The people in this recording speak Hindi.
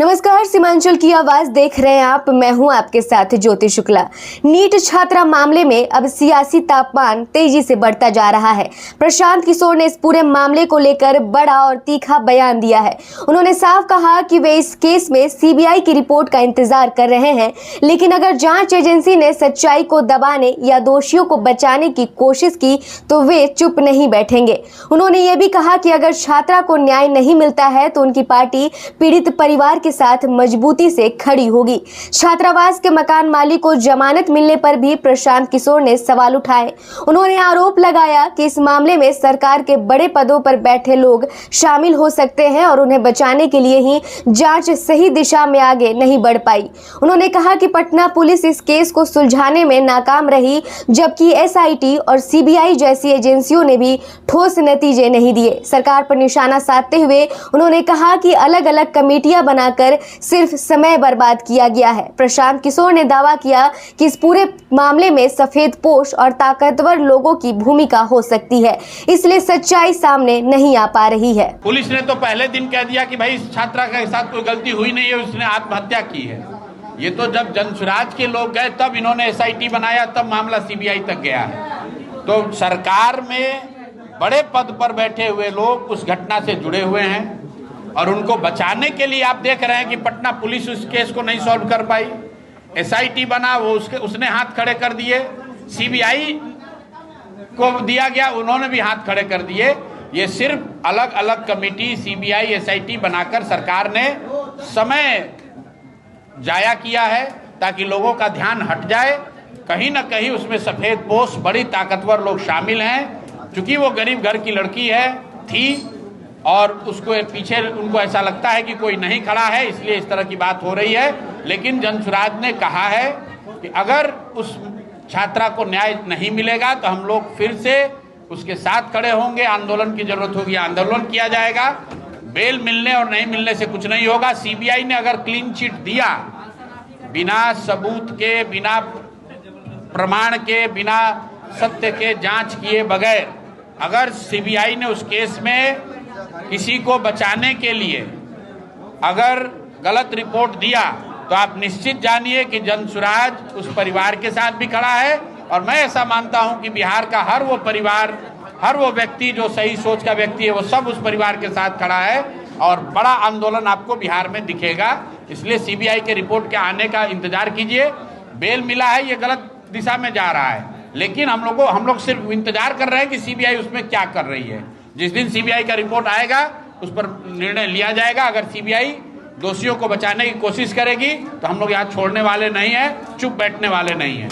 नमस्कार, सीमांचल की आवाज देख रहे हैं आप। मैं हूं आपके साथ ज्योति शुक्ला। नीट छात्रा मामले में अब सियासी तापमान तेजी से बढ़ता जा रहा है। प्रशांत किशोर ने इस पूरे मामले को लेकर बड़ा और तीखा बयान दिया है। उन्होंने साफ कहा कि वे इस केस में सीबीआई की रिपोर्ट का इंतजार कर रहे हैं, लेकिन अगर जांच एजेंसी ने सच्चाई को दबाने या दोषियों को बचाने की कोशिश की तो वे चुप नहीं बैठेंगे। उन्होंने ये भी कहा कि अगर छात्रा को न्याय नहीं मिलता है तो उनकी पार्टी पीड़ित परिवार के साथ मजबूती से खड़ी होगी। छात्रावास के मकान मालिक को जमानत मिलने पर भी प्रशांत किशोर ने सवाल उठाए। उन्होंने आरोप लगाया कि इस मामले में सरकार के बड़े पदों पर बैठे लोग शामिल हो सकते हैं और उन्हें बचाने के लिए ही जांच सही दिशा में आगे नहीं बढ़ पाई। उन्होंने कहा कि पटना पुलिस इस केस को सुलझाने में नाकाम रही, जबकि एसआईटी और सीबीआई जैसी एजेंसियों ने भी ठोस नतीजे नहीं दिए। सरकार पर निशाना साधते हुए उन्होंने कहा कि अलग अलग कमेटियां बनाकर सिर्फ समय बर्बाद किया गया है। प्रशांत किशोर ने दावा किया कि इस पूरे मामले में सफेदपोश और ताकतवर लोगों की भूमिका हो सकती है, इसलिए सच्चाई सामने नहीं आ पा रही है। पुलिस ने तो पहले दिन कह दिया कि भाई इस छात्रा के साथ कोई गलती हुई नहीं है, उसने आत्महत्या की है। ये तो जब जनसुराज के लोग गए तब इन्होंने एसआईटी बनाया, तब मामला सीबीआई तक गया है। तो सरकार में बड़े पद पर बैठे हुए लोग उस घटना से जुड़े हुए हैं और उनको बचाने के लिए आप देख रहे हैं कि पटना पुलिस उस केस को नहीं सॉल्व कर पाई। एसआईटी बना, वो उसने हाथ खड़े कर दिए। सीबीआई को दिया गया, उन्होंने भी हाथ खड़े कर दिए। ये सिर्फ अलग अलग कमेटी सीबीआई एसआईटी बनाकर सरकार ने समय जाया किया है ताकि लोगों का ध्यान हट जाए। कहीं ना कहीं उसमें सफेदपोश बड़ी ताकतवर लोग शामिल हैं। चूंकि वो गरीब घर की लड़की थी और उसको पीछे उनको ऐसा लगता है कि कोई नहीं खड़ा है, इसलिए इस तरह की बात हो रही है। लेकिन जनसुराज ने कहा है कि अगर उस छात्रा को न्याय नहीं मिलेगा तो हम लोग फिर से उसके साथ खड़े होंगे। आंदोलन की जरूरत होगी, आंदोलन किया जाएगा। बेल मिलने और नहीं मिलने से कुछ नहीं होगा। सीबीआई ने अगर क्लीन चिट दिया, बिना सबूत के, बिना प्रमाण के, बिना सत्य के जांच किए बगैर अगर सीबीआई ने उस केस में किसी को बचाने के लिए अगर गलत रिपोर्ट दिया तो आप निश्चित जानिए कि जनसुराज उस परिवार के साथ भी खड़ा है। और मैं ऐसा मानता हूं कि बिहार का हर वो परिवार, हर वो व्यक्ति जो सही सोच का व्यक्ति है, वो सब उस परिवार के साथ खड़ा है और बड़ा आंदोलन आपको बिहार में दिखेगा। इसलिए सीबीआई के रिपोर्ट के आने का इंतजार कीजिए। बेल मिला है, ये गलत दिशा में जा रहा है, लेकिन हम लोग सिर्फ इंतजार कर रहे हैं कि सीबीआई उसमें क्या कर रही है। जिस दिन सीबीआई का रिपोर्ट आएगा उस पर निर्णय लिया जाएगा। अगर सीबीआई दोषियों को बचाने की कोशिश करेगी तो हम लोग यहाँ छोड़ने वाले नहीं हैं, चुप बैठने वाले नहीं हैं।